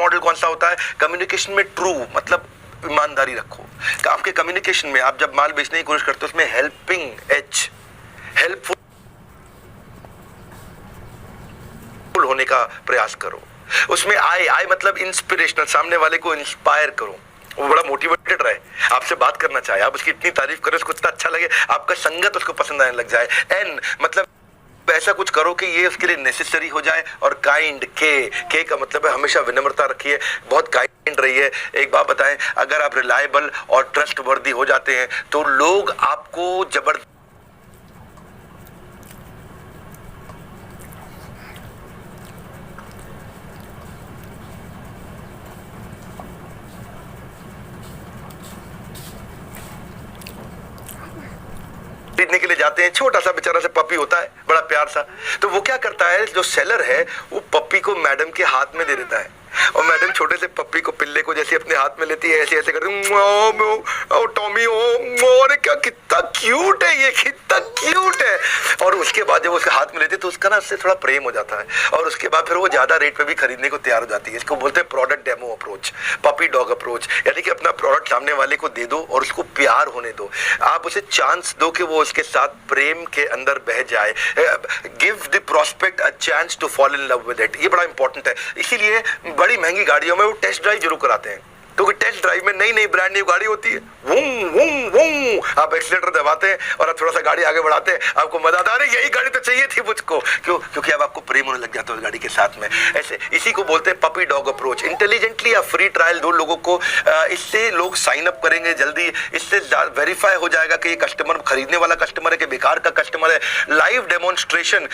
Model कौन सा होता है? कम्युनिकेशन में ट्रू मतलब ईमानदारी रखो। आपके कम्युनिकेशन में आप जब माल बेचने की कोशिश करते हो उसमें हेल्पिंग एज, हेल्पफुल होने का प्रयास करो। उसमें आई मतलब इंस्पिरेशनल, सामने वाले को इंस्पायर करो, वो बड़ा मोटिवेटेड रहे, आपसे बात करना चाहे, आप उसकी इतनी तारीफ करें उसको इतना अच्छा लगे, आपका संगत उसको पसंद आने लग जाए। एन मतलब ऐसा कुछ करो कि ये उसके लिए नेसेसरी हो जाए। और काइंड, के का मतलब है हमेशा विनम्रता रखिए, बहुत काइंड रहिए। एक बात बताएं, अगर आप रिलायबल और ट्रस्ट वर्दी हो जाते हैं तो लोग आपको जबरदस्त खरीदने के लिए जाते हैं। छोटा सा बेचारा सा पपी होता है, बड़ा प्यार सा, तो वो क्या करता है, जो सेलर है वो पपी को मैडम के हाथ में दे देता है और मैडम छोटे से पप्पी को, पिल्ले को जैसे अपने हाथ में लेती है ऐसे ऐसे करती है, टॉमी अरे क्या कितना क्यूट है ये, कितना क्यूट है। और उसके बाद जब उसके हाथ में लेती है तो उसका ना उससे थोड़ा प्रेम हो जाता है और उसके बाद फिर वो ज्यादा रेट पे भी खरीदने को तैयार हो जाती है। इसको बोलते हैं product demo approach, puppy dog approach, यानी कि अपना प्रोडक्ट सामने वाले को दे दो और उसको प्यार होने दो, आप उसे चांस दो कि वो उसके साथ प्रेम के अंदर बह जाए। Give the prospect a chance to fall in love with it, ये बड़ा इंपॉर्टेंट है। इसीलिए बड़ी महंगी गाड़ियों में वो टेस्ट ड्राइव जरूर कराते हैं, क्योंकि टेस्ट ड्राइव में नई नई ब्रांड न्यू गाड़ी होती है, वूं वूं वूं, आप एक्सीलेटर दबाते हैं और आप थोड़ा सा गाड़ी आगे बढ़ाते हैं, आपको मजा आता है, अरे यही गाड़ी तो चाहिए थी मुझको, क्यों? क्योंकि अब आपको प्रेम होने लग जाता है उस गाड़ी के साथ में। ऐसे इसी को बोलते हैं पपी डॉग अप्रोच। इंटेलिजेंटली आप फ्री ट्रायल दो लोगों को, इससे लोग साइन अप करेंगे जल्दी, इससे वेरीफाई हो जाएगा कि ये कस्टमर खरीदने वाला कस्टमर है कि बेकार का कस्टमर है। लाइव डेमोन्स्ट्रेशन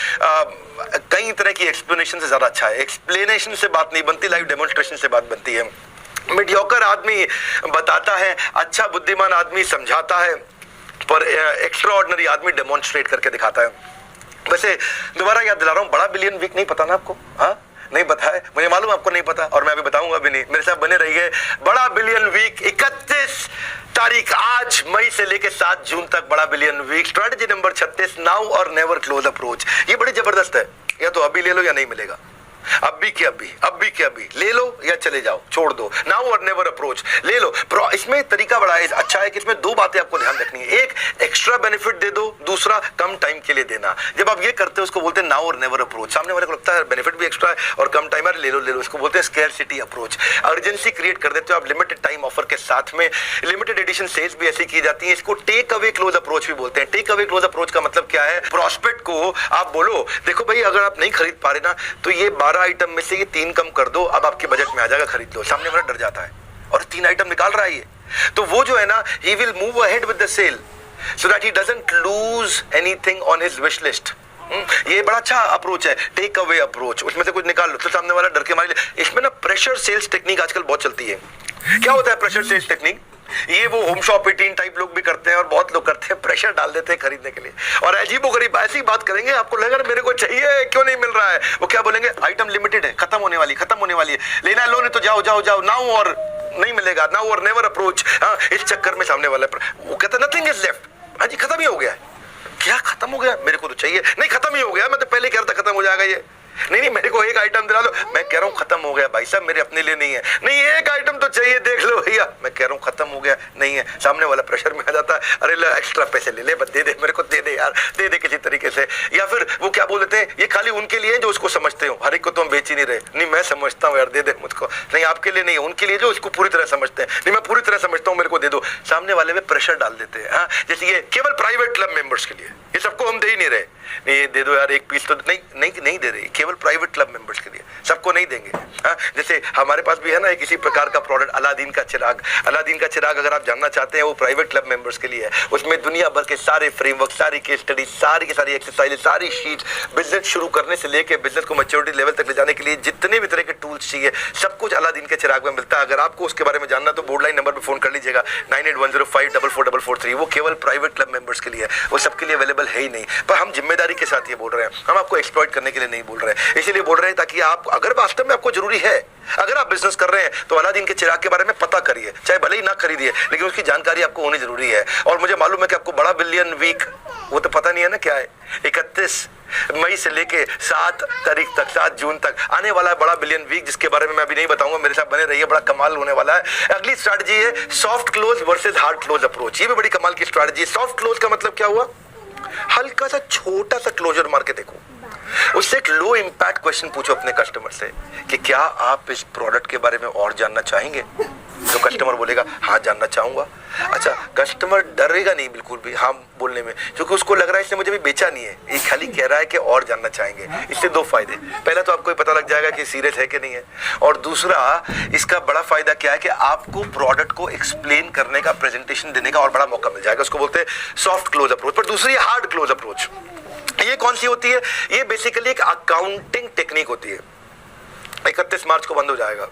कई तरह की एक्सप्लेनेशन से ज्यादा अच्छा है, एक्सप्लेनेशन से बात नहीं बनती, लाइव डेमोन्स्ट्रेशन से बात बनती है। मीडियोकर आदमी बताता है, अच्छा बुद्धिमान आदमी समझाता है, पर एक्स्ट्रा ऑर्डिनरी आदमी डेमोन्स्ट्रेट करके दिखाता है। वैसे दोबारा याद दिला रहा हूं, बड़ा बिलियन वीक नहीं पता ना आपको? हाँ नहीं पता है, मुझे मालूम आपको नहीं पता और मैं अभी बताऊंगा भी नहीं, मेरे साथ बने रहिए। बड़ा बिलियन वीक 31 तारीख, आज मई से लेकर 7 जून तक बड़ा billion week, strategy number 36, now or never close approach. ये बड़ी जबरदस्त है, या तो अभी ले लो या नहीं मिलेगा, अभी के अभी, अभी के अभी ले लो या चले जाओ, छोड़ दो। नाउ और नेवर अप्रोच ले लो। इसमें तरीका बड़ा है, अच्छा है कि इसमें दो बातें आपको ध्यान रखनी है, एक एक्स्ट्रा बेनिफिट दे दो, दूसरा कम टाइम के लिए देना। जब आप ये करते हो उसको बोलते हैं नाउ और नेवर अप्रोच। सामने वाले को लगता है बेनिफिट भी एक्स्ट्रा है और कम टाइम है, ले लो ले लो, इसको बोलते हैं स्कैरसिटी अप्रोच। अर्जेंसी क्रिएट कर देते हो आप लिमिटेड टाइम ऑफर के साथ में। लिमिटेड एडिशन सेल्स भी ऐसी की जाती है, इसको टेक अवे क्लोज अप्रोच भी बोलते हैं। टेक अवे क्लोज अप्रोच का मतलब क्या है, प्रोस्पेक्ट को आप बोलो देखो भाई अगर आप नहीं खरीद पा रहे ना तो ये 12 आइटम में से ये 3 कम कर दो, अब आपके बजट में आ जाएगा, खरीद लो। सामने वाला डर जाता है और 3 आइटम निकाल रहा है ये, तो वो जो है ना, he will move ahead with the sale so that he doesn't lose anything on his wish list। ये बड़ा अच्छा अप्रोच है, टेक अवे अप्रोच। उसमें से कुछ निकाल लो तो सामने वाला डर के मारे। इसमें ना प्रेशर सेल्स टेक्निक आजकल बहुत चलती है। क्या होता है प्रेशर सेल्स टेक्निक? ये वो होम शॉप 18 टाइप लोग भी करते हैं और बहुत लोग करते हैं, प्रेशर डाल देते हैं खरीदने के लिए और अजीबोगरीब ऐसी बात करेंगे, आपको लगेगा मेरे को चाहिए क्यों नहीं मिल रहा है। वो क्या बोलेंगे, आइटम लिमिटेड है, खत्म होने वाली है, लेना लो नहीं तो जाओ जाओ जाओ, नाउ और नहीं मिलेगा, नाउ और नेवर अप्रोच। हाँ, इस चक्कर में सामने वाला वो कहता नथिंग इज लेफ्ट, हाँ जी खत्म ही हो गया। क्या खत्म हो गया? मेरे को तो चाहिए। नहीं खत्म ही हो गया, मैं तो पहले कह रहा था खत्म हो जाएगा ये। नहीं मेरे को एक आइटम दिला लो। मैं कह रहा हूँ खत्म हो गया भाई साहब, मेरे अपने लिए नहीं है। नहीं एक आइटम तो चाहिए, देख लो भैया। मैं कह रहा हूँ खत्म हो गया, नहीं है। सामने वाला प्रेशर में आ जाता है, अरे ले एक्स्ट्रा पैसे ले ले, बस दे दे मेरे को, दे दे यार, दे दे किसी तरीके से। या फिर वो क्या बोलते हैं, ये खाली उनके लिए जो उसको समझते हो, हर एक को तो हम बेच ही नहीं रहे। नहीं मैं समझता हूँ यार, दे दे मुझको। नहीं आपके लिए नहीं है, उनके लिए जो उसको पूरी तरह समझते हैं। नहीं मैं पूरी तरह समझता हूँ, मेरे को दे दो। सामने वाले में प्रेशर डाल देते हैं। हाँ, जैसे ये केवल प्राइवेट क्लब मेंबर्स के लिए, ये सबको हम दे ही नहीं रहे। नहीं दे दो यार एक पीस तो, नहीं दे रहे, केवल प्राइवेट क्लब मेंबर्स के लिए, सबको नहीं देंगे। हाँ, जैसे हमारे पास भी है ना एक इसी प्रकार का प्रोडक्ट, अलादीन का चिराग। अलादीन का चिराग अगर आप जानना चाहते हैं, वो प्राइवेट क्लब मेंबर्स के लिए है। उसमें दुनिया भर के सारे फ्रेमवर्क, सारी केस स्टडी, सारी की सारी एक्सरसाइज, सारी शीट, बिजनेस शुरू करने से लेके बिजनेस को मैच्योरिटी लेवल तक ले जाने के लिए जितने भी तरह के टूल्स चाहिए, सब कुछ अलादीन के चिराग में मिलता है। अगर आपको उसके बारे में जानना तो बोर्ड लाइन नंबर पर फोन कर लीजिएगा, 9810544443। वो केवल प्राइवेट क्लब मेंबर्स के लिए है, वो सबके लिए अवेलेबल है ही नहीं। पर हम जिम्मेदारी के साथ ये बोल रहे हैं, हम आपको एक्सप्लॉइट करने के लिए नहीं बोल रहे है, इसीलिए बोल रहे हैं ताकि आप, अगर वास्तव में आपको जरूरी है, अगर आप बिजनेस कर रहे हैं तो अलादीन के चिराग के बारे में पता करिए, चाहे भले ही ना खरीदिए, लेकिन उसकी जानकारी आपको होनी जरूरी है। और मुझे मालूम है कि आपको बड़ा बिलियन वीक, वो तो पता नहीं है ना क्या है, 31 मई से लेके 7 तारीख तक, 7 जून तक आने वाला है बड़ा बिलियन वीक, जिसके बारे में मैं अभी नहीं बताऊंगा, मेरे साथ बने रहिए, बड़ा कमाल होने वाला है। अगली स्ट्रैटेजी है soft close versus hard close approach. ये भी बड़ी कमाल की स्ट्रैटेजी है। सॉफ्ट क्लोज का मतलब क्या हुआ, हल्का सा छोटा सा क्लोजर मार के देखो, उससे एक लो इंपैक्ट क्वेश्चन पूछो अपने कस्टमर से कि क्या आप इस प्रोडक्ट के बारे में और जानना चाहेंगे। तो कस्टमर बोलेगा हाँ जानना चाहूंगा। अच्छा, कस्टमर डरेगा नहीं बिल्कुल भी हाँ बोलने में, क्योंकि उसको लग रहा है इसने मुझे भी बेचा नहीं है, ये खाली कह रहा है कि और जानना चाहेंगे। इससे 2 फायदे, पहला तो आपको पता लग जाएगा कि सीरियस है कि नहीं है, और दूसरा इसका बड़ा फायदा क्या है कि आपको प्रोडक्ट को एक्सप्लेन करने का, प्रेजेंटेशन देने का और बड़ा मौका मिल जाएगा। उसको बोलते हैं सॉफ्ट क्लोज अप्रोच। पर दूसरी हार्ड क्लोज अप्रोच, ये कौन सी होती है, ये बेसिकली एक अकाउंटिंग टेक्निक होती है। 31 मार्च को बंद हो जाएगा,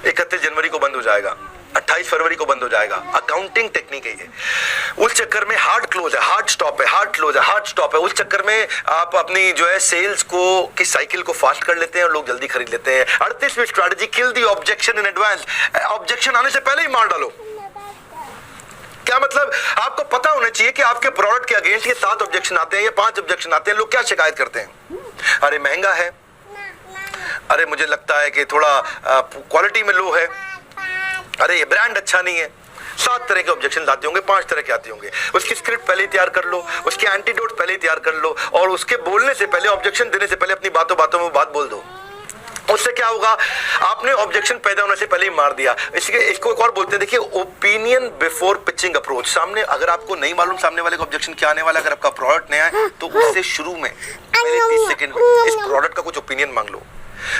31 जनवरी को बंद हो जाएगा, 28 फरवरी को बंद हो जाएगा, अकाउंटिंग टेक्निक है ये। उस चक्कर में हार्ड क्लोज है, हार्ड स्टॉप है, हार्ड क्लोज है, हार्ड स्टॉप है। उस चक्कर में आप अपनी जो है सेल्स को की साइकिल को फास्ट कर लेते हैं और लोग जल्दी खरीद लेते हैं। 38वीं strategy, kill the objection in advance. Objection आने से पहले ही मार डालो। क्या मतलब, आपको पता होना चाहिए कि आपके प्रोडक्ट के अगेंस्ट ये 7 ऑब्जेक्शन आते हैं या 5 ऑब्जेक्शन आते हैं। लोग क्या शिकायत करते हैं, अरे महंगा है, अरे मुझे लगता है कि थोड़ा क्वालिटी में लो है, अरे ये ब्रांड अच्छा नहीं है। 7 तरह के ऑब्जेक्शन आते होंगे, 5 तरह के आते होंगे। उसकी स्क्रिप्ट पहले ही तैयार कर लो, उसके एंटीडोट पहले ही तैयार कर लो, और उसके बोलने से पहले, ऑब्जेक्शन देने से पहले अपनी बातों बातों में बात बोल दो। उससे क्या होगा, आपने ऑब्जेक्शन पैदा होने से पहले ही मार दिया। इसको एक और बोलते हैं, देखिए ओपिनियन बिफोर पिचिंग अप्रोच। सामने अगर आपको नहीं मालूम सामने वाले का ऑब्जेक्शन क्या आने वाला, अगर आपका प्रोडक्ट नया है तो उससे शुरू में पहले 30 सेकंड में इस प्रोडक्ट का कुछ ओपिनियन मांग लो।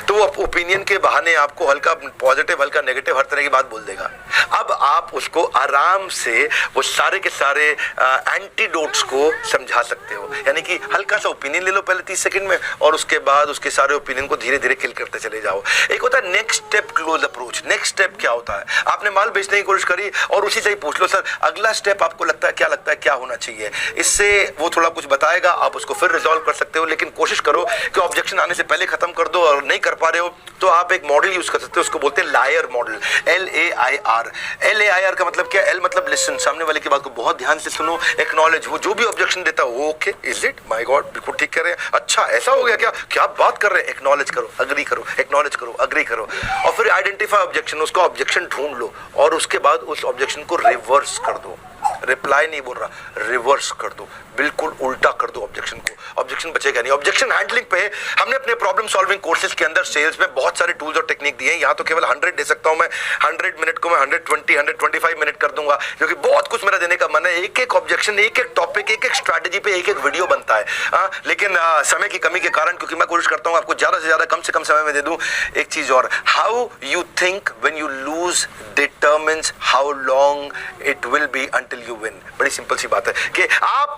तो वो ओपिनियन के बहाने आपको हल्का पॉजिटिव हल्का नेगेटिव हर तरह की बात बोल देगा। अब आप उसको आराम से वो सारे के सारे एंटीडोट्स को समझा सकते हो, यानी कि हल्का सा ओपिनियन ले लो पहले 30 सेकंड में, और उसके बाद उसके सारे ओपिनियन को धीरे धीरे किल करते चले जाओ। एक होता है next step close approach. Next step क्या होता है, आपने माल बेचने की कोशिश करी और उसी से ही पूछ लो सर अगला स्टेप आपको लगता है क्या होना चाहिए। इससे वो थोड़ा कुछ बताएगा, आप उसको फिर रिजॉल्व कर सकते हो। लेकिन कोशिश करो कि ऑब्जेक्शन आने से पहले खत्म कर दो, और नहीं कर पा रहे हो तो आप एक मॉडल यूज कर सकते हो, उसको बोलते हैं लायर मॉडल, LAIR। LAIR का मतलब क्या, L मतलब लिसन, सामने वाले की बात को बहुत ध्यान से सुनो, एक्नॉलेज, वो जो भी ऑब्जेक्शन देता है वो okay, is it, my God बिल्कुल ठीक कह रहे हैं, अच्छा ऐसा हो गया क्या बात कर रहे हैं, एक्नॉलेज करो, अग्री करो, एक्नॉलेज करो, अग्री करो, और फिर आइडेंटिफाई ऑब्जेक्शन, उसका ऑब्जेक्शन ढूंढ लो, और उसके बाद उस ऑब्जेक्शन को रिवर्स कर दो। रिप्लाई नहीं बोल रहा, रिवर्स कर दो, बिल्कुल उल्टा कर दो ऑब्जेक्शन को, ऑब्जेक्शन बचेगा नहीं। ऑब्जेक्शन हैंडलिंग पे हमने अपने प्रॉब्लम सॉल्विंग कोर्सेज के अंदर सेल्स में बहुत सारे टूल्स और टेक्निक दिए हैं। यहाँ तो केवल 100 दे सकता हूं मैं, 100 मिनट को मैं 125 मिनट कर दूंगा, क्योंकि बहुत कुछ मेरा देने का मन है। एक एक ऑब्जेक्शन, एक एक टॉपिक, एक एक स्ट्रैटेजी पे एक एक वीडियो बनता है। लेकिन समय की कमी के कारण, क्योंकि मैं कोशिश करता हूँ आपको ज्यादा से ज्यादा कम से कम समय में दे दूं। एक चीज और, how you think when you lose determines how long it will be until you win. बड़ी सिंपल सी बात है कि आप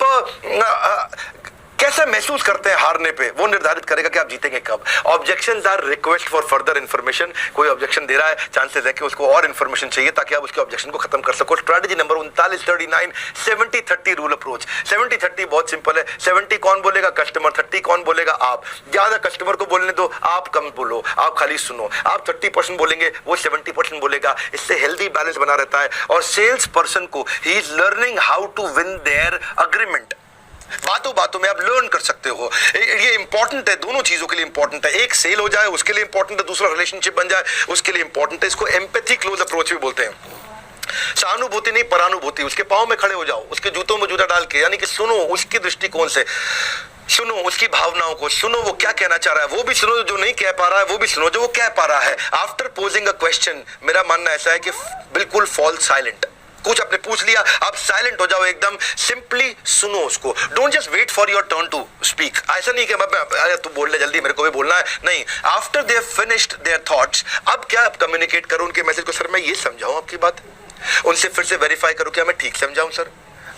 कैसे महसूस करते हैं हारने पे, वो निर्धारित करेगा कि आप जीतेंगे कब। Objections are request for further information. कोई ऑब्जेक्शन दे रहा है, चांसेस है कि उसको और इंफॉर्मेशन चाहिए ताकि आप उसके ऑब्जेक्शन को खत्म कर सको। Strategy number 3939, 70-30 rule approach. 70-30 बहुत सिंपल है। 70 कौन बोलेगा, कस्टमर। 30 कौन बोलेगा, आप। ज्यादा कस्टमर को बोलने दो, आप कम बोलो, आप खाली सुनो। आप 30% बोलेंगे, वो 70% बोलेगा। इससे हेल्दी बैलेंस बना रहता है, और सेल्स पर्सन को ही is learning how to win their agreement. बातों बातों में आप लर्न कर सकते हो। ये इंपॉर्टेंट है, दोनों चीजों के लिए इंपॉर्टेंट है। एक सेल हो जाए उसके लिए इंपॉर्टेंट है, दूसरा रिलेशनशिप बन जाए उसके लिए इंपॉर्टेंट है। इसको एम्पैथी क्लोज अप्रोच भी बोलते हैं। सहानुभूति नहीं, परानुभूति। उसके पांव में खड़े हो जाओ, उसके जूतों में जूता डाल के, यानी कि सुनो उसकी दृष्टिकोण से, सुनो उसकी भावनाओं को, सुनो वो क्या कहना चाह रहा है, वो भी सुनो जो नहीं कह पा रहा है, वो भी सुनो जो वो कह पा रहा है। आफ्टर पोजिंग अ क्वेश्चन, मेरा मानना ऐसा है कि बिल्कुल फॉल साइलेंट। कुछ आपने पूछ लिया, आप साइलेंट हो जाओ एकदम, सिंपली सुनो उसको। Don't just wait for your turn to speak. ऐसा नहीं कि अरे तू बोल ले जल्दी, मेरे को भी बोलना है, नहीं। After they have finished their thoughts, अब क्या आप कम्युनिकेट करो उनके मैसेज को। सर मैं ये समझाऊं आपकी बात, उनसे फिर से वेरीफाई करो क्या मैं ठीक समझाऊं सर।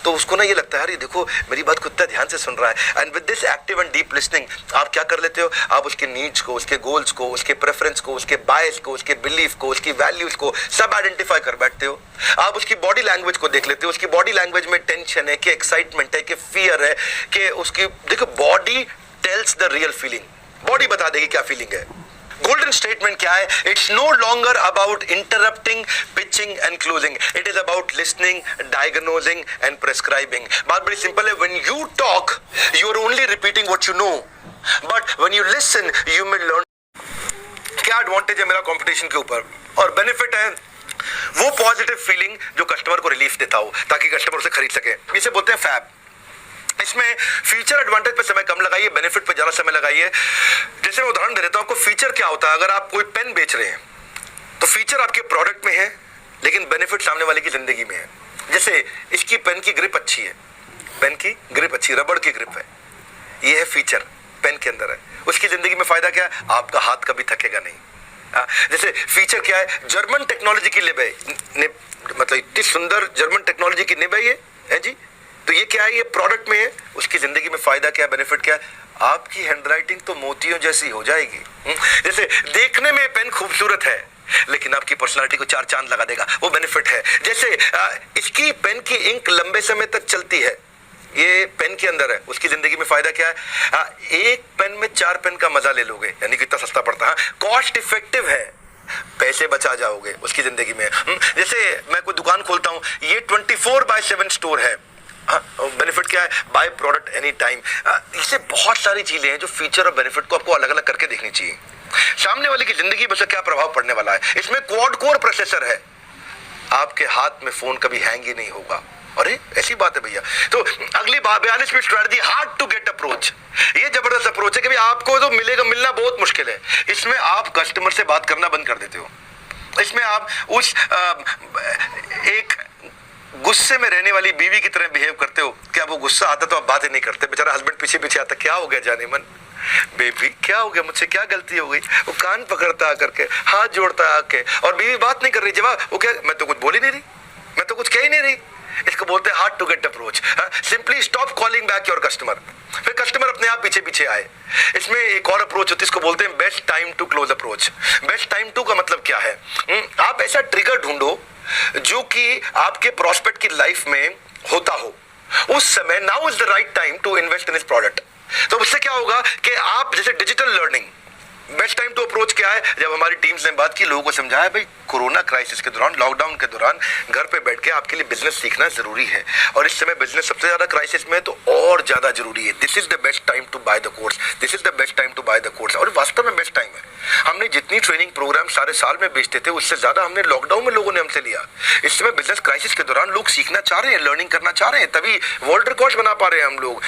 तो उसको ना ये लगता है अरे देखो मेरी बात कितना ध्यान से सुन रहा है। And with this active and deep listening आप क्या कर लेते हो, आप उसके नीड्स को, उसके गोल्स को, उसके प्रेफरेंस को, उसके बायस को, उसके बिलीफ को, उसकी वैल्यूज को सब आइडेंटिफाई कर बैठते हो। आप उसकी बॉडी लैंग्वेज को देख लेते हो, उसकी बॉडी लैंग्वेज में टेंशन है कि एक्साइटमेंट है कि फियर है कि उसकी, देखो body tells the real feeling. Body बता देगी क्या फीलिंग है। गोल्डन स्टेटमेंट क्या है? It's no longer about interrupting, pitching and closing, it is about listening, diagnosing and prescribing. बात बड़ी सिंपल है, when you talk you are only repeating what you know, but when you listen you will learn. क्या advantage है मेरा competition के ऊपर? और benefit है वो पॉजिटिव फीलिंग जो कस्टमर को रिलीफ देता हो ताकि कस्टमर उसे खरीद सके, इसे बोलते हैं फैब। इसमें फीचर एडवांटेज पे समय कम लगाइए, बेनिफिट पे ज्यादा समय लगाइए। जैसे मैं उदाहरण दे देता हूं आपको, फीचर क्या होता है? अगर आप कोई पेन बेच रहे हैं तो फीचर आपके प्रोडक्ट में है लेकिन बेनिफिट सामने वाले की जिंदगी में है। जैसे इसकी पेन की ग्रिप अच्छी है, पेन की ग्रिप अच्छी, रबड़ की ग्रिप है, ये है फीचर, पेन के अंदर है। उसकी जिंदगी में फायदा क्या है? आपका हाथ कभी थकेगा नहीं। जैसे फीचर क्या है? जर्मन टेक्नोलॉजी की निब है, मतलब इतनी सुंदर जर्मन टेक्नोलॉजी की निब है ये, है जी। तो ये क्या है? ये प्रोडक्ट में है, उसकी जिंदगी में फायदा क्या है, बेनिफिट क्या है? आपकी हैंडराइटिंग तो मोतियों जैसी हो जाएगी। जैसे देखने में पेन खूबसूरत है लेकिन आपकी पर्सनालिटी को 4 चांद लगा देगा, वो बेनिफिट है। जैसे इसकी पेन की इंक लंबे समय तक चलती है, ये पेन के अंदर है, उसकी जिंदगी में फायदा क्या है? एक पेन में 4 पेन का मजा ले लोगे, यानी कितना सस्ता पड़ता है, कॉस्ट इफेक्टिव है, पैसे बचा जाओगे उसकी जिंदगी में। जैसे मैं कोई दुकान खोलता हूं, ये 24/7 स्टोर है, बेनिफिट क्या है? By product any time. इससे बहुत सारी चीजें हैं जो फीचर और बेनिफिट को आपको अलग अलग करके देखनी चाहिए। सामने वाले की जिंदगी में क्या प्रभाव पड़ने वाला है? इसमें क्वाड कोर प्रोसेसर है, आपके हाथ में फोन कभी हैंग ही नहीं होगा। अरे ऐसी बात है भैया। तो अगली 42वीं strategy, hard to get approach. ये जबरदस्त अप्रोच है कि आपको तो मिलना बहुत मुश्किल है। इसमें आप कस्टमर से बात करना बंद कर देते हो। इसमें आप उस एक गुस्से में रहने वाली बीवी की तरह बिहेव करते हो। क्या वो गुस्सा आता तो आप बात ही नहीं करते? बेचारा हस्बैंड पीछे पीछे आता, क्या हो गया जाने मन, बेबी क्या हो गया, मुझसे क्या गलती हो गई? वो कान पकड़ता आकर के, हाथ जोड़ता आके, और बीवी बात नहीं कर रही। जवाब वो क्या, मैं तो कुछ बोल ही नहीं रही, मैं तो कुछ कह ही नहीं रही। इसको बोलते हैं hard to get approach. Simply stop calling back your customer, फिर कस्टमर अपने आप पीछे पीछे आए। इसमें एक और अप्रोच होती है, इसको बोलते हैं best time to close approach. Best time to का मतलब क्या है? आप ऐसा ट्रिगर ढूंढो जो कि आपके प्रोस्पेक्ट की लाइफ में होता हो, उस समय now is the right time to invest in this product. तो उससे क्या होगा कि आप, जैसे digital learning, best time to approach क्या है? जब हमारी टीम्स ने बात की, लोगों को समझाया भाई कोरोना क्राइसिस के दौरान, लॉकडाउन के दौरान घर पे बैठ के आपके लिए बिजनेस सीखना जरूरी है, और इस समय बिजनेस सबसे ज्यादा क्राइसिस में तो और ज्यादा जरूरी है। This is the best time to buy the course, this is the best time to buy the course. और वास्तव में बेस्ट टाइम है। हमने जितनी ट्रेनिंग प्रोग्राम सारे साल में बेचते थे, उससे ज्यादा हमने लॉकडाउन में लोगों ने हमसे लिया। इस समय बिजनेस क्राइसिस के दौरान लोग सीखना चाह रहे हैं, लर्निंग करना चाह रहे हैं, तभी वर्ल्ड रिकॉर्ड बना पा रहे हैं हम लोग।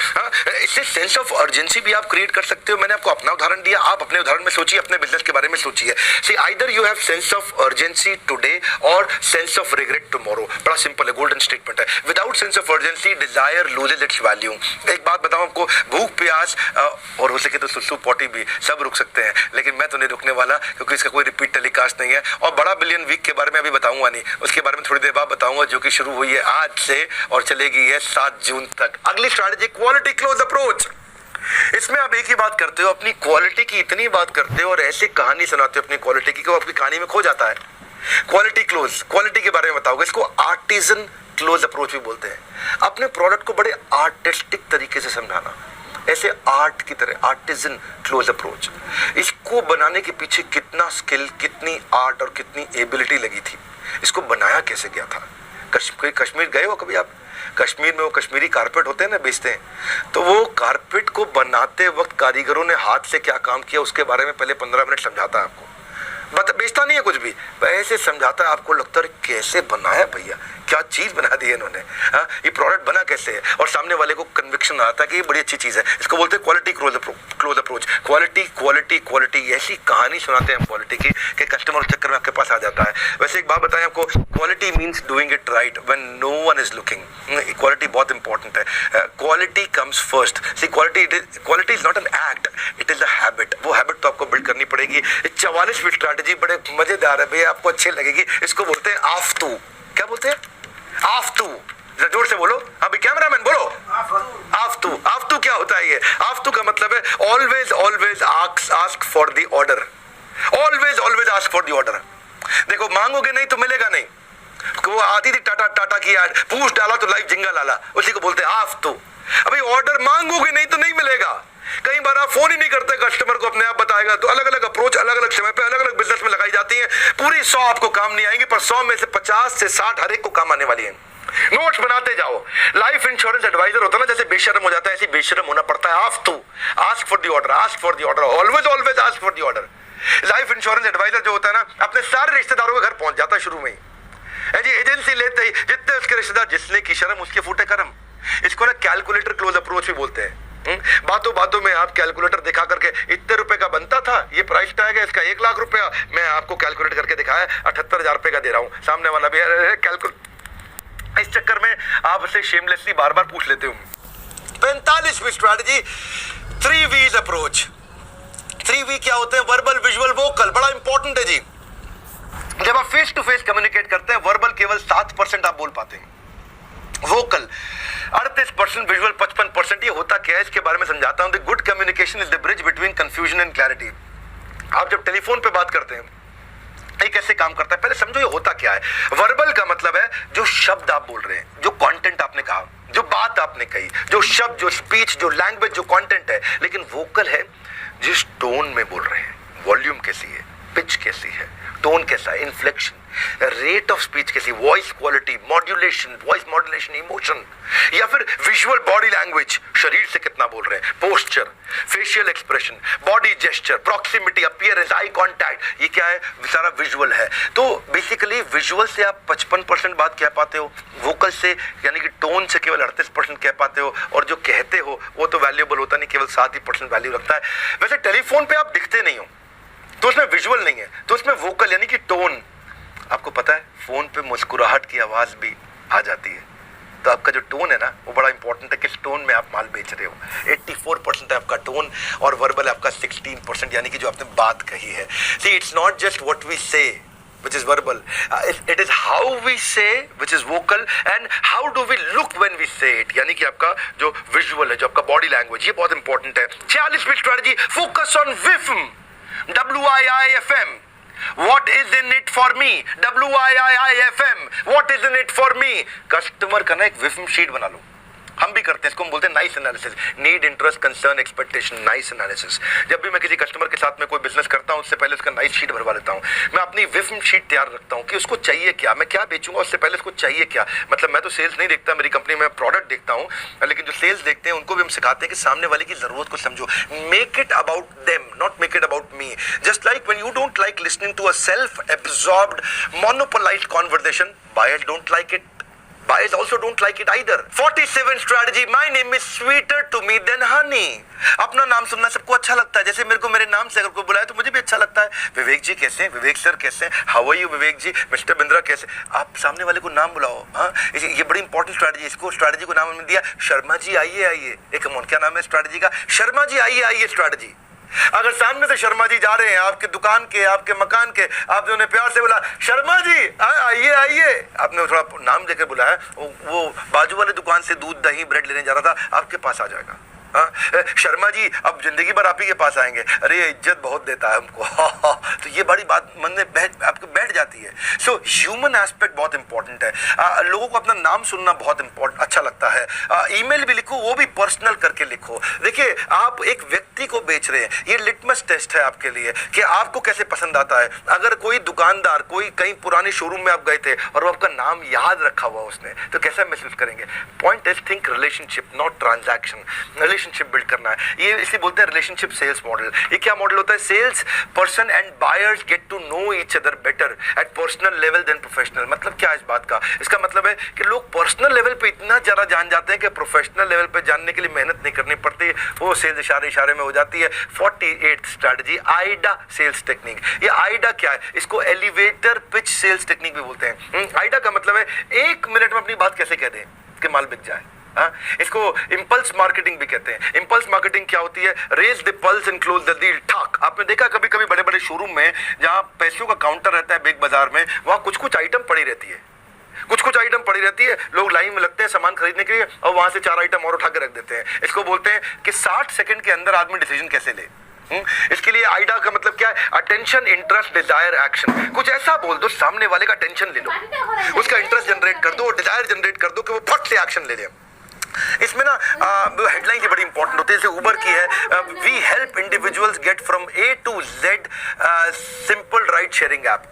इससे सेंस ऑफ अर्जेंसी भी आप क्रिएट कर सकते हो। मैंने आपको अपना उदाहरण दिया, आप अपने उदाहरण में सोचिए, अपने बिजनेस के बारे में सोचिए। See either you have sense of urgency today और सेंस ऑफ रिग्रेट टुमारो। बड़ा सिंपल है, गोल्डन स्टेटमेंट है। Without sense of urgency desire loses its value. एक बात बताऊं आपको, भूख प्यास और हो सके तो सुसु पॉटी भी सब रुक सकते हैं, लेकिन मैं तो नहीं रुकने वाला, क्योंकि इसका कोई रिपीट टेलीकास्ट नहीं है। और बड़ा बिलियन वीक के बारे में अभी बताऊंगा नहीं, उसके बारे में थोड़ी देर बाद बताऊंगा, जो कि शुरू हुई है आज से और चलेगी है 7 जून तक। अगली स्ट्रैटेजी, क्वालिटी क्लोज अप्रोच। इसमें आप एक ही बात करते हो, अपनी क्वालिटी की इतनी बात करते हो और ऐसी कहानी सुनाते हो अपनी क्वालिटी की, आपकी कहानी में खो जाता है। क्वालिटी क्लोज, क्वालिटी के बारे में बताओगे, इसको आर्टिजन क्लोज अप्रोच भी बोलते हैं। अपने प्रोडक्ट को बड़े आर्टिस्टिक तरीके से समझाना, ऐसे आर्ट की तरह, आर्टिजन क्लोज अप्रोच। इसको बनाने के पीछे कितना स्किल, कितनी आर्ट और कितनी एबिलिटी लगी थी, इसको बनाया कैसे गया था। कश्मीर गए हो कभी आप? कश्मीर में वो कश्मीरी कारपेट होते हैं ना, बेचते हैं, तो वो कारपेट को बनाते वक्त कारीगरों ने हाथ से क्या काम किया उसके बारे में पहले 15 मिनट समझाता है आपको। बेचता नहीं है कुछ भी, वैसे समझाता है, आपको लगता है कैसे बनाया भैया, क्या चीज बना दी है इन्होंने, ये प्रोडक्ट बना कैसे है, और सामने वाले को कन्विक्शन आता है कि ये बड़ी अच्छी चीज है। इसको बोलते हैं quality close approach. Quality quality quality, ऐसी कहानी सुनाते हैं क्वालिटी की कि कस्टमर चक्कर में आपके पास आ जाता है। वैसे एक बात बताएं आपको, quality means doing it right when no one is looking. Quality बहुत इंपॉर्टेंट है। Quality comes first. See quality is not an act, it is a habit. वो हैबिट तो आपको बिल्ड करनी पड़ेगी। 44वीं स्ट्रैटेजी बड़े मजेदार है भैया, आपको अच्छी लगेगी। इसको बोलते हैं आफ्टू। क्या बोलते हैं? आफ्टू। जोर से बोलो, अभी कैमरामैन बोलो। आफ्टू। आफ्टू क्या होता है? ये आफ्टू का मतलब है always always ask for the order. Always always ask for the order. देखो, मांगोगे नहीं तो मिलेगा नहीं। वो आती थी टाटा की यार, पूछ डाला तो लाइव जिंगा लाला, उसी को बोलते हैं आफ्टू। अभी ऑर्डर मांगोगे नहीं तो नहीं मिलेगा। कई बार आप फोन ही नहीं करते कस्टमर को, अपने आप बताएगा। तो अलग अलग अप्रोच अलग अलग समय पे अलग अलग बिजनेस में लगाई जाती है। पूरी 100 आपको काम नहीं आएंगी, पर 100 में से 50 से 60 हर एक को काम आने वाली है। नोट्स बनाते जाओ। लाइफ इंश्योरेंस एडवाइजर होता है ना, जैसे बेशर्म हो जाता है ऐसे बेशर्म होना पड़ता है। Ask for the order, ask for the order, always ask for the order. Life insurance advisor जो होता है ना, अपने सारे रिश्तेदारों के घर पहुंच जाता है शुरू में ही। जी एजेंसी लेते ही जितने उसके रिश्तेदार, जिसने की शर्म उसके फूटे कर्म। इसको ना कैलकुलेटर क्लोज अप्रोच भी बोलते हैं। बातों बातों में आप कैलकुलेटर दिखा करके, इतने रुपए का बनता था, ये प्राइस टैग है इसका 1 लाख रुपया, मैं आपको कैलकुलेट करके दिखाया 78,000 रुपए का दे रहा हूं। सामने वाला भी कैलकुलेट, इस चक्कर में आपसे शेमलेसली बार बार पूछ लेते हूं। 45वीं स्ट्रैटेजी 3V's अप्रोच। 3V क्या होते हैं? Verbal, visual, vocal. बड़ा इंपॉर्टेंट है जी। जब आप फेस टू फेस कम्युनिकेट करते हैं, वर्बल केवल 7% आप बोल पाते हैं, वोकल 38%, विजुअल 55%। ये होता क्या है इसके बारे में समझाता हूं। The good communication is the bridge between confusion and clarity. आप जब टेलीफोन पे बात करते हैं, ये कैसे काम करता है पहले समझो। ये होता क्या है? वर्बल का मतलब है जो शब्द आप बोल रहे हैं, जो कंटेंट आपने कहा, जो बात आपने कही, जो शब्द, जो स्पीच, जो लैंग्वेज, जो कंटेंट है। लेकिन वोकल है जिस टोन में बोल रहे हैं, वॉल्यूम कैसी है, पिच कैसी है, टोन कैसा है, इन्फ्लेक्शन, रेट ऑफ स्पीच कैसी, voice quality, modulation, voice modulation, emotion, या फिर विजुअल बॉडी लैंग्वेज, शरीर से कितना बोल रहे हैं, posture, facial expression, body gesture, proximity, appearance, eye contact, ये क्या है? सारा विजुअल है। तो बेसिकली विजुअल से आप 55% बात कह पाते हो, वोकल से यानी कि टोन से केवल 38% कह पाते हो, और जो कहते हो वो तो वैल्यूएबल होता नहीं, केवल 7% वैल्यू रखता है। वैसे टेलीफोन पे आप दिखते नहीं हो तो उसमें विजुअल नहीं है, तो उसमें वोकल यानी कि टोन। आपको पता है फोन पे मुस्कुराहट की आवाज भी आ जाती है, तो आपका जो टोन है ना वो बड़ा इंपॉर्टेंट है, किस टोन में आप माल बेच रहे हो। 84% है आपका टोन, और वर्बल आपका 16%, यानी कि जो आपने बात कही है। See it's not just what we say which is verbal, it is how we say which is vocal, and how do we look when we say it, यानी कि आपका जो विजुअल है, जो आपका बॉडी लैंग्वेज, ये बहुत इंपॉर्टेंट है। 46वीं स्ट्रेटजी, फोकस ऑन विफम, WIIFM, what is in it for me, WIIFM, what is in it for me। Customer का ना एक विफम शीट बना लो, हम भी करते हैं इसको, हम बोलते हैं nice analysis, need, interest, concern, expectation, nice analysis. जब भी मैं किसी कस्टमर के साथ में कोई बिजनेस करता हूं, उससे पहले उसका नाइस शीट भरवा लेता हूं। मैं अपनी विफम शीट तैयार रखता हूं कि उसको चाहिए क्या, मैं क्या बेचूंगा, उससे पहले उसको चाहिए क्या। मतलब मैं तो सेल्स नहीं देखता, मेरी कंपनी में प्रोडक्ट देखता हूं, लेकिन जो सेल्स देखते हैं उनको भी हम सिखाते हैं कि सामने वाले की जरूरत को समझो, make it about them, not make it about me. Just like when you don't like listening to a self absorbed monopolised conversation, buyers don't like it, buyers also don't like it either। 47th strategy, my name is sweeter to me than honey। अपना नाम सुनना सबको अच्छा लगता है, जैसे मेरे को मेरे नाम से अगर कोई बुलाए तो मुझे भी अच्छा लगता है। विवेक जी कैसे हैं, विवेक सर कैसे हैं, how are you Vivek ji, mister Bindra कैसे। आप सामने वाले को नाम बुलाओ। हाँ, ये बड़ी इंपॉर्टेंट स्ट्रैटेजी। इसको स्ट्रैटेजी को नाम हमने दिया शर्मा जी आइए आइए। एक क्या नाम है स्ट्रैटेजी का? शर्मा जी आइए आइए स्ट्रैटेजी। अगर सामने से शर्मा जी जा रहे हैं आपके दुकान के, आपके मकान के, आपने उन्हें प्यार से बोला शर्मा जी आइए आइए, आपने थोड़ा नाम लेकर बुलाया, वो बाजू वाले दुकान से दूध, दही, ब्रेड लेने जा रहा था, आपके पास आ जाएगा। शर्मा जी अब जिंदगी भर आप ही के पास आएंगे, अरे इज्जत बहुत देता है हमको। तो ये बड़ी बात मन में आपको बैठ जाती है। सो ह्यूमन एस्पेक्ट बहुत इंपॉर्टेंट है। लोगों को अपना नाम सुनना बहुत इंपॉर्टेंट अच्छा लगता है। ईमेल भी लिखो, वो भी पर्सनल करके लिखो। देखिए आप एक व्यक्ति को बेच रहे हैं, ये लिटमस टेस्ट है आपके लिए कि आपको कैसे पसंद आता है। अगर कोई दुकानदार, कोई कहीं पुराने शोरूम में आप गए थे और वो आपका नाम याद रखा हुआ उसने, तो कैसा महसूस करेंगे। Point is think relationship not transaction. Relationship build करना है, ये इसे बोलते हैं रिलेशनशिप सेल्स मॉडल। ये क्या मॉडल होता है? Sales person and buyers get to know each other better at personal level than professional. मतलब क्या है इस बात का? इसका मतलब है कि लोग पर्सनल लेवल पे इतना ज्यादा जान जाते हैं कि प्रोफेशनल लेवल पे जानने के लिए मेहनत नहीं करनी पड़ती, वो सेल्स इशारे में हो जाती है। 48th strategy, AIDA sales technique. ये आइडा क्या है? इसको एलिवेटर पिच सेल्स टेक्निक भी बोलते हैं। आइडा का मतलब है 1 मिनट में अपनी बात कैसे कह दें कि माल बिक जाए। इसको इंपल्स मार्केटिंग भी कहते हैं। इंपल्स मार्केटिंग क्या होती है? Raise the pulse and close the deal. ठाक आपने देखा कभी कभी बड़े बड़े शोरूम में जहां पैसों का काउंटर रहता है, बिग बाजार में, वहां कुछ कुछ आइटम पड़ी रहती है, कुछ आइटम पड़ी रहती है। लोग लाइन में लगते हैं सामान खरीदने के लिए और वहां से 4 आइटम और उठा के रख देते हैं। इसको बोलते हैं कि 60 सेकंड के अंदर आदमी डिसीजन कैसे ले। इसके लिए आइडा का मतलब क्या है? Attention, interest, desire, action. कुछ ऐसा बोल दो सामने वाले का अटेंशन ले लो, उसका इंटरेस्ट जनरेट कर दो, डिजायर जनरेट कर दो कि वो फट से एक्शन ले ले। इसमें ना हेडलाइन की बड़ी इंपॉर्टेंट होती है, जैसे उबर की है, we help individuals get from A to Z simple ride sharing app.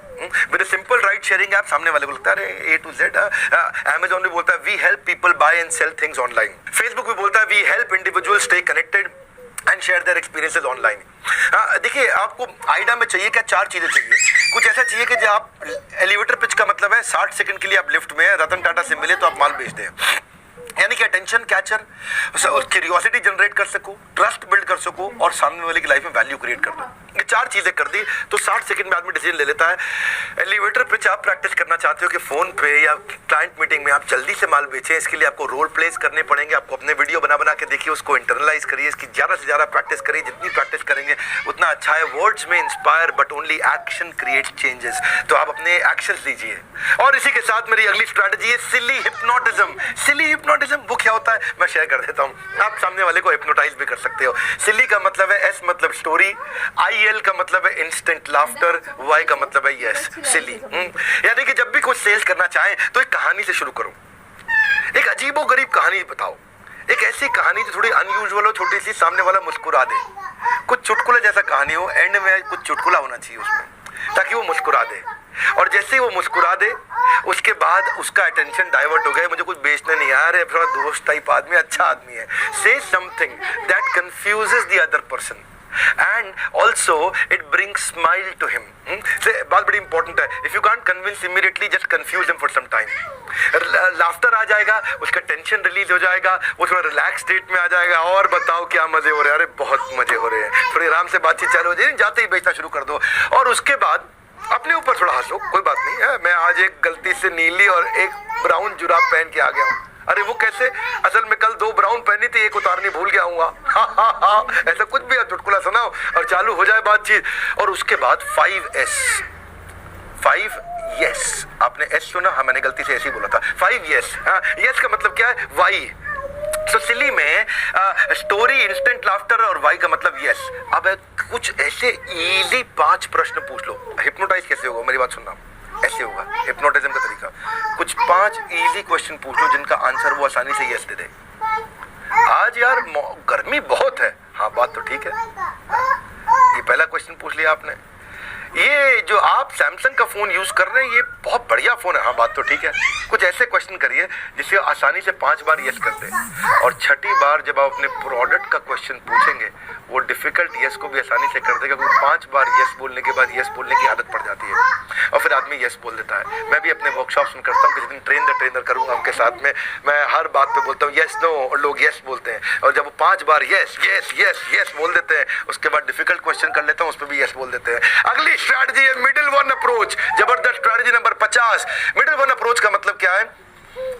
With simple ride sharing app सामने वाले को लगता है A to Z। Amazon भी बोलता है we help people buy and sell things online. Facebook भी बोलता है we help individuals stay connected and share their experiences online. देखिए, आपको आइडा में चाहिए क्या? 4 चीजें चाहिए। कुछ ऐसा चाहिए कि जो आप एलिवेटर पिच का मतलब है 60 सेकंड के लिए आप लिफ्ट में हैं, रतन टाटा से मिले तो आप माल बेच दें, यानी कि अटेंशन कैचर, क्यूरियोसिटी जनरेट कर सको, ट्रस्ट बिल्ड कर सको और सामने वाले की लाइफ में वैल्यू क्रिएट कर दो। ये 4 चीजें कर दी तो 60 सेकंड में आदमी डिसीजन ले लेता है। एलिवेटर पिच आप प्रैक्टिस करना चाहते हो कि फोन पे या क्लाइंट मीटिंग में आप जल्दी से माल बेचें, इसके लिए आपको रोल प्लेस करने पड़ेंगे। आपको अपने वीडियो बना बना के देखिए, उसको इंटरनलाइज करिए, इसकी ज्यादा से ज्यादा प्रैक्टिस करिए। जितनी प्रैक्टिस करेंगे उतना अच्छा है। वर्ड्स में inspire but only action creates changes. तो आप अपने एक्शंस लीजिए। और इसी के साथ मेरी अगली स्ट्रैटेजी है सिली हिप्नोटिज्म। सिली हिप्नोटिज्म वो क्या होता है मैं शेयर कर देता हूँ। आप सामने वाले को हिप्नोटाइज भी कर सकते हो। सिली का मतलब है S मतलब स्टोरी, IL का मतलब है इंस्टेंट लाफ्टर, Y का मतलब है यस, सिली। यानी कि जब भी कुछ सेल्स करना चाहे तो एक कहानी से शुरू करो, एक अजीबोगरीब कहानी बताओ, एक ऐसी कहानी जो थोड़ी अनयूजुअल हो, छोटी सी, सामने वाला मुस्कुरा दे। कुछ चुटकुले जैसा कहानी हो, एंड में कुछ चुटकुला होना चाहिए उसमें ताकि वो मुस्कुरा दे। और जैसे ही वो मुस्कुरा दे उसके बाद उसका अटेंशन डाइवर्ट हो गया, मुझे कुछ बेचने नहीं आ रहा है, थोड़ा दोस्त टाइप आदमी, अच्छा आदमी है। से something that confuses the other person and also it brings smile to him। बात बड़ी इंपॉर्टेंट है। If you can't convince immediately, just confuse him for some time. Laughter आ जाएगा, उसका टेंशन रिलीज हो जाएगा, वो थोड़ा रिलैक्स स्टेट में आ जाएगा। और बताओ क्या मजे हो रहे हैं? अरे बहुत मजे हो रहे हैं। थोड़ी आराम से बातचीत चालू हो जाए, जाते ही बेचना शुरू कर दो। और उसके बाद अपने ऊपर थोड़ा हंसो, कोई बात नहीं है, मैं आज एक गलती से नीली और एक ब्राउन जुराब पहन के आ गया हूँ। अरे वो कैसे? असल में कल 2 ब्राउन पहनी थी, एक उतारनी भूल गया हूँ। ऐसा कुछ भी चुटकुला सुनाओ और चालू हो जाए बातचीत। और उसके बाद 5S, 5 यस। आपने S सुना? हाँ, मैंने गलती से ऐसे ही बोला था। 5 यस। हाँ, यस का मतलब क्या है? वाई। तो सिली में स्टोरी, इंस्टेंट लाफ्टर और वाई का मतलब यस। अब कुछ ऐसे इजी 5 प्रश्न पूछ लो। हिप्नोटाइज कैसे होगा? मेरी बात सुनना, ऐसे होगा हिप्नोटिज्म का तरीका। कुछ 5 इजी क्वेश्चन पूछ लो जिनका आंसर वो आसानी से यस दे दे। आज यार गर्मी बहुत है। हाँ, बात तो ठीक है। ये पहला क्वेश्चन पूछ लिया आपने। ये जो आप सैमसंग का फोन यूज कर रहे हैं ये बहुत बढ़िया फोन है। हाँ, बात तो ठीक है। कुछ ऐसे क्वेश्चन करिए जिससे आसानी से 5 बार यस कर दे। और 6ठी बार जब आप अपने प्रोडक्ट का क्वेश्चन पूछेंगे वो डिफिकल्ट यस को भी आसानी से कर देगा, क्योंकि 5 बार यस बोलने के बाद यस बोलने की आदत पड़ जाती है और फिर आदमी यस बोल देता है। मैं भी अपने वर्कशॉप्स में करता हूँ, किसी दिन ट्रेन द ट्रेनर करूंगा उनके साथ में। मैं हर बात पे बोलता हूँ यस नो और लोग यस बोलते हैं। और जब वो 5 बार यस यस यस यस बोल देते हैं उसके बाद डिफिकल्ट क्वेश्चन कर लेता हूँ, उस पर भी यस बोल देते हैं। अगली स्ट्रैटेजी है मिडिल वन अप्रोच। जबरदस्त strategy number 50। Middle one approach का मतलब क्या है?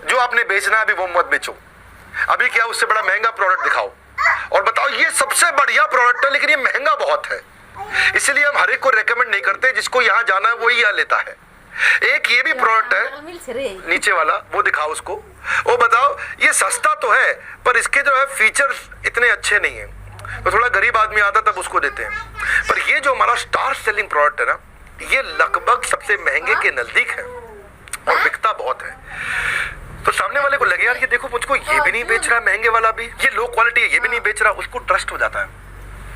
जो आपने बेचना है अभी वो मत बेचो। अभी क्या उससे बड़ा महंगा प्रोडक्ट दिखाओ और बताओ ये सबसे बढ़िया प्रोडक्ट है लेकिन ये महंगा बहुत है। इसलिए हम हर एक को रेकमेंड नहीं करते, जिसको यहाँ जाना है वही यहाँ लेता है। एक ये भी प्रोडक्ट है नीचे वाला, वो दिखाओ उसको, वो बताओ ये सस्ता तो है पर इसके जो है फीचर्स इतने अच्छे नहीं है, तो थोड़ा गरीब आदमी आता तब उसको देते हैं। पर ये जो हमारा स्टार सेलिंग प्रोडक्ट है ना, ये लगभग सबसे महंगे के नजदीक है और बिकता बहुत है। तो सामने वाले को लगे यार ये देखो मुझको ये भी नहीं बेच रहा, महंगे वाला भी, ये लो क्वालिटी है ये भी नहीं बेच रहा, उसको ट्रस्ट हो जाता है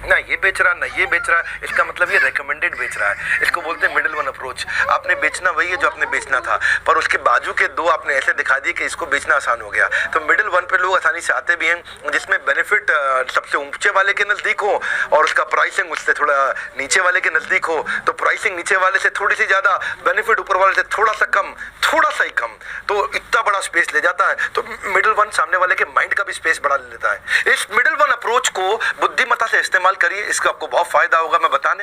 ना ये बेच रहा ना ये बेच रहा, इसका मतलब ये रेकमेंडेड बेच रहा है। इसको बोलते हैं मिडिल वन अप्रोच। आपने बेचना वही है जो आपने बेचना था, पर उसके बाजू के 2 आपने ऐसे दिखा दिए कि इसको बेचना आसान हो गया। तो मिडिल वन पे लोग आसानी से आते भी हैं, जिसमें बेनिफिट सबसे ऊंचे वाले के नजदीक हो और उसका प्राइसिंग उससे थोड़ा नीचे वाले के नजदीक हो। तो प्राइसिंग नीचे वाले से थोड़ी सी ज्यादा, बेनिफिट ऊपर वाले से थोड़ा सा कम, थोड़ा सा ही कम, तो इतना बड़ा स्पेस ले जाता है। तो मिडिल वन सामने वाले के माइंड का भी स्पेस बढ़ा लेता है। इस मिडिल वन अप्रोच को बुद्धिमत्ता से इस्तेमाल करिए, इसका आपको बहुत फायदा होगा। मैं बताने